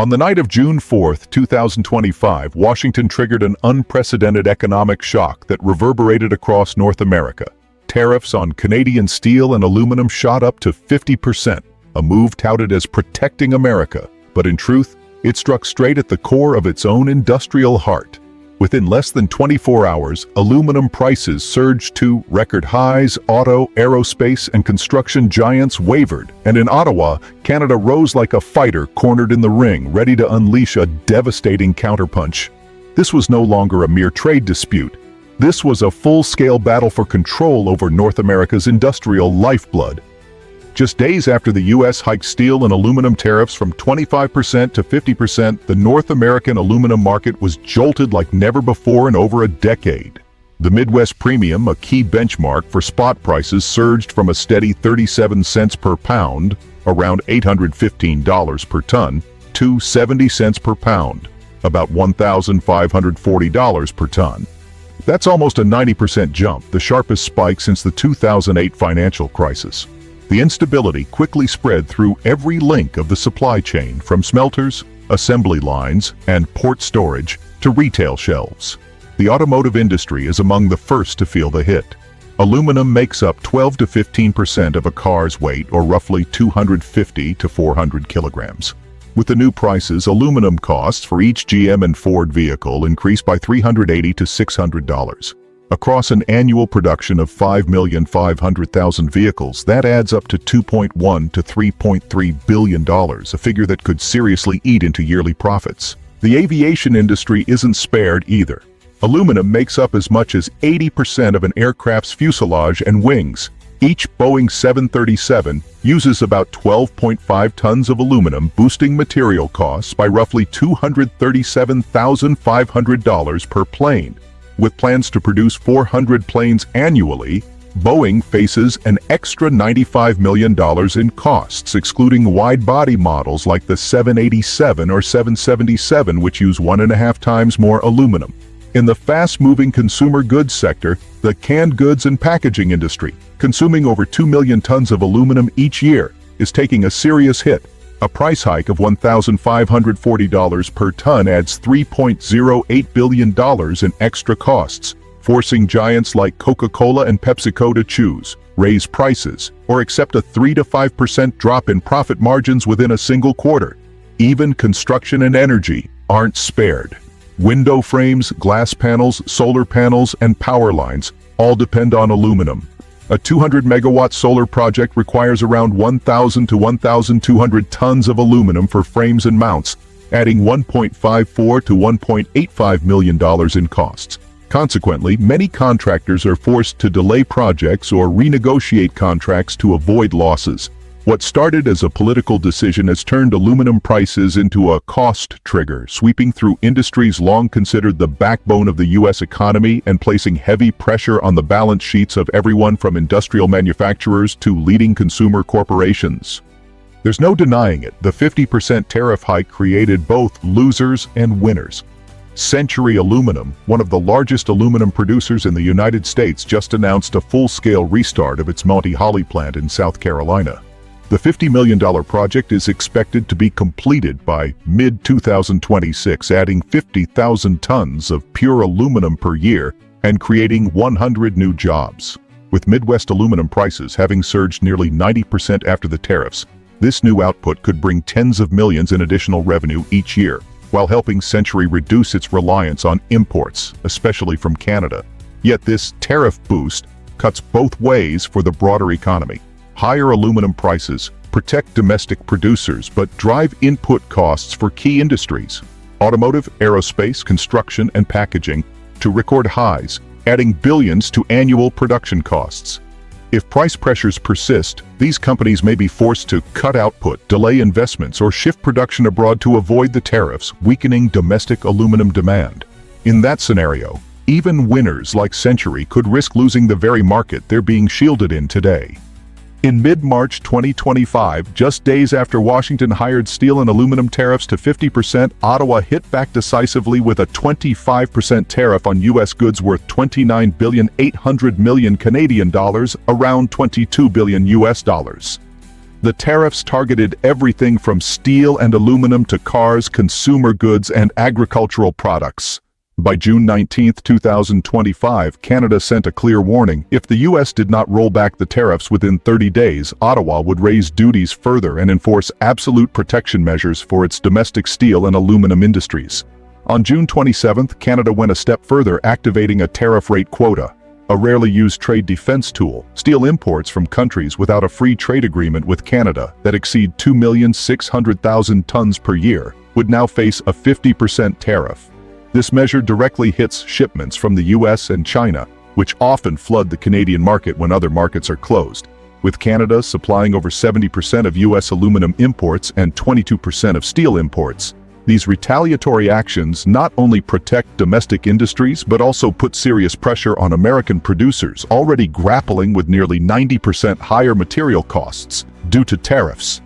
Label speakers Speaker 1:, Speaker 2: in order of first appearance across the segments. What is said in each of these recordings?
Speaker 1: On the night of June 4, 2025, Washington triggered an unprecedented economic shock that reverberated across North America. Tariffs on Canadian steel and aluminum shot up to 50%, a move touted as protecting America. But in truth, it struck straight at the core of its own industrial heart. Within less than 24 hours, aluminum prices surged to record highs. Auto, aerospace, and construction giants wavered, and in Ottawa, Canada rose like a fighter cornered in the ring, ready to unleash a devastating counterpunch. This was no longer a mere trade dispute. This was a full-scale battle for control over North America's industrial lifeblood. Just days after the U.S. hiked steel and aluminum tariffs from 25% to 50%, the North American aluminum market was jolted like never before in over a decade. The Midwest Premium, a key benchmark for spot prices, surged from a steady 37 cents per pound, around $815 per ton, to 70 cents per pound, about $1,540 per ton. That's almost a 90% jump, the sharpest spike since the 2008 financial crisis. The instability quickly spread through every link of the supply chain, from smelters, assembly lines, and port storage to retail shelves. The automotive industry is among the first to feel the hit. Aluminum makes up 12 to 15% of a car's weight, or roughly 250 to 400 kilograms. With the new prices, aluminum costs for each GM and Ford vehicle increased by $380 to $600. Across an annual production of 5,500,000 vehicles, that adds up to $2.1 to $3.3 billion, a figure that could seriously eat into yearly profits. The aviation industry isn't spared either. Aluminum makes up as much as 80% of an aircraft's fuselage and wings. Each Boeing 737 uses about 12.5 tons of aluminum, boosting material costs by roughly $237,500 per plane. With plans to produce 400 planes annually, Boeing faces an extra $95 million in costs, excluding wide-body models like the 787 or 777, which use 1.5 times more aluminum. In the fast-moving consumer goods sector, the canned goods and packaging industry, consuming over 2 million tons of aluminum each year, is taking a serious hit. A price hike of $1,540 per ton adds $3.08 billion in extra costs, forcing giants like Coca-Cola and PepsiCo to choose, raise prices, or accept a 3 to 5% drop in profit margins within a single quarter. Even construction and energy aren't spared. Window frames, glass panels, solar panels, and power lines all depend on aluminum. A 200-megawatt solar project requires around 1,000 to 1,200 tons of aluminum for frames and mounts, adding $1.54 to $1.85 million in costs. Consequently, many contractors are forced to delay projects or renegotiate contracts to avoid losses. What started as a political decision has turned aluminum prices into a cost trigger, sweeping through industries long considered the backbone of the U.S. economy and placing heavy pressure on the balance sheets of everyone from industrial manufacturers to leading consumer corporations. There's no denying it, the 50% tariff hike created both losers and winners. Century Aluminum, one of the largest aluminum producers in the United States, just announced a full-scale restart of its Monte Holly plant in South Carolina. The $50 million project is expected to be completed by mid-2026, adding 50,000 tons of pure aluminum per year and creating 100 new jobs. With Midwest aluminum prices having surged nearly 90% after the tariffs, this new output could bring tens of millions in additional revenue each year, while helping Century reduce its reliance on imports, especially from Canada. Yet this tariff boost cuts both ways for the broader economy. Higher aluminum prices protect domestic producers but drive input costs for key industries, automotive, aerospace, construction, and packaging, to record highs, adding billions to annual production costs. If price pressures persist, these companies may be forced to cut output, delay investments, or shift production abroad to avoid the tariffs, weakening domestic aluminum demand. In that scenario, even winners like Century could risk losing the very market they're being shielded in today. In mid-March 2025, just days after Washington hired steel and aluminum tariffs to 50%, Ottawa hit back decisively with a 25% tariff on U.S. goods worth $29,800 million Canadian dollars, around $22 billion US dollars. The tariffs targeted everything from steel and aluminum to cars, consumer goods, and agricultural products. By June 19, 2025, Canada sent a clear warning. If the U.S. did not roll back the tariffs within 30 days, Ottawa would raise duties further and enforce absolute protection measures for its domestic steel and aluminum industries. On June 27, Canada went a step further, activating a tariff rate quota, a rarely used trade defense tool. Steel imports from countries without a free trade agreement with Canada that exceed 2,600,000 tons per year would now face a 50% tariff. This measure directly hits shipments from the US and China, which often flood the Canadian market when other markets are closed. With Canada supplying over 70% of US aluminum imports and 22% of steel imports, these retaliatory actions not only protect domestic industries but also put serious pressure on American producers already grappling with nearly 90% higher material costs due to tariffs.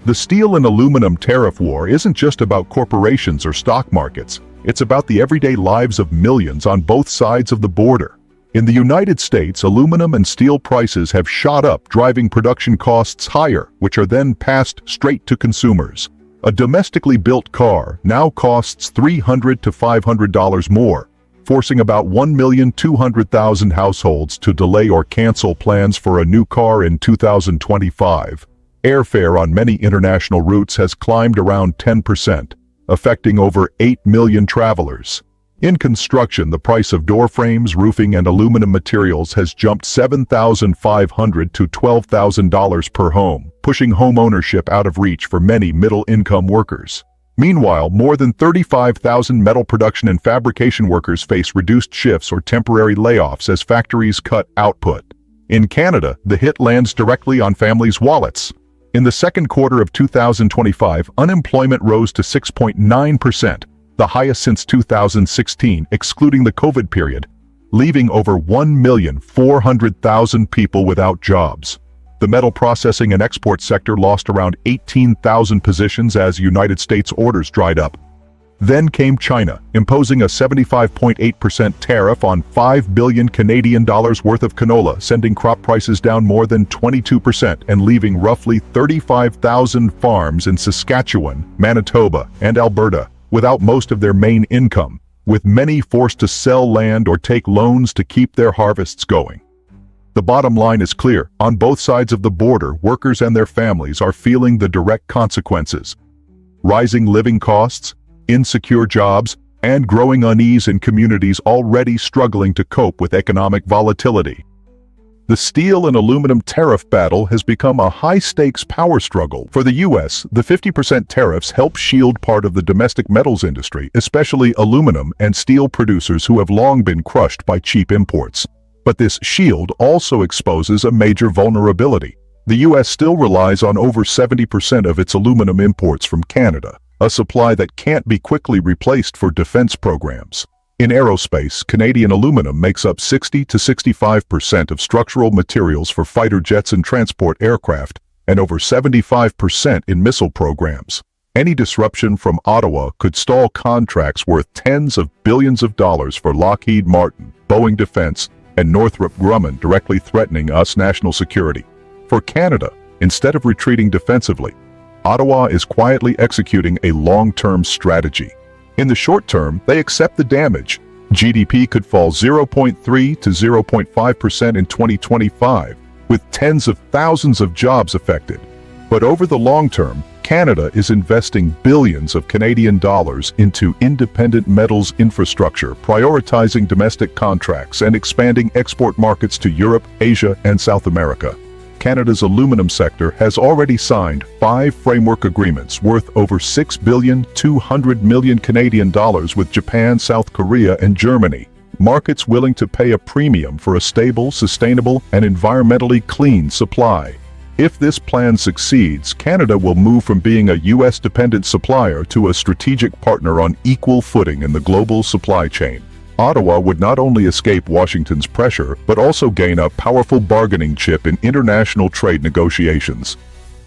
Speaker 1: The steel and aluminum tariff war isn't just about corporations or stock markets. It's about the everyday lives of millions on both sides of the border. In the United States, aluminum and steel prices have shot up, driving production costs higher, which are then passed straight to consumers. A domestically built car now costs $300 to $500 more, forcing about 1,200,000 households to delay or cancel plans for a new car in 2025. Airfare on many international routes has climbed around 10%, affecting over 8 million travelers. In construction, the price of door frames, roofing, and aluminum materials has jumped $7,500 to $12,000 per home, pushing home ownership out of reach for many middle-income workers. Meanwhile, more than 35,000 metal production and fabrication workers face reduced shifts or temporary layoffs as factories cut output. In Canada, the hit lands directly on families' wallets. In the second quarter of 2025, unemployment rose to 6.9%, the highest since 2016, excluding the COVID period, leaving over 1,400,000 people without jobs. The metal processing and export sector lost around 18,000 positions as United States orders dried up. Then came China, imposing a 75.8% tariff on 5 billion Canadian dollars worth of canola, sending crop prices down more than 22% and leaving roughly 35,000 farms in Saskatchewan, Manitoba, and Alberta without most of their main income, with many forced to sell land or take loans to keep their harvests going. The bottom line is clear. On both sides of the border, workers and their families are feeling the direct consequences. Rising living costs, insecure jobs, and growing unease in communities already struggling to cope with economic volatility. The steel and aluminum tariff battle has become a high-stakes power struggle. For the U.S., the 50% tariffs help shield part of the domestic metals industry, especially aluminum and steel producers who have long been crushed by cheap imports. But this shield also exposes a major vulnerability. The U.S. still relies on over 70% of its aluminum imports from Canada, a supply that can't be quickly replaced for defense programs. In aerospace, Canadian aluminum makes up 60 to 65% of structural materials for fighter jets and transport aircraft, and over 75% in missile programs. Any disruption from Ottawa could stall contracts worth tens of billions of dollars for Lockheed Martin, Boeing Defense, and Northrop Grumman, directly threatening US national security. For Canada, instead of retreating defensively, Ottawa is quietly executing a long-term strategy. In the short term, they accept the damage. GDP could fall 0.3 to 0.5% in 2025, with tens of thousands of jobs affected. But over the long term, Canada is investing billions of Canadian dollars into independent metals infrastructure, prioritizing domestic contracts and expanding export markets to Europe, Asia, and South America. Canada's aluminum sector has already signed 5 framework agreements worth over $6.2 billion Canadian dollars with Japan, South Korea, and Germany. Markets willing to pay a premium for a stable, sustainable, and environmentally clean supply. If this plan succeeds, Canada will move from being a US-dependent supplier to a strategic partner on equal footing in the global supply chain. Ottawa would not only escape Washington's pressure, but also gain a powerful bargaining chip in international trade negotiations.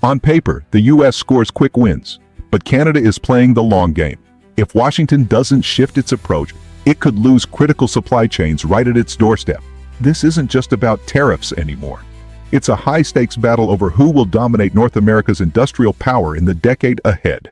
Speaker 1: On paper, the U.S. scores quick wins, but Canada is playing the long game. If Washington doesn't shift its approach, it could lose critical supply chains right at its doorstep. This isn't just about tariffs anymore. It's a high-stakes battle over who will dominate North America's industrial power in the decade ahead.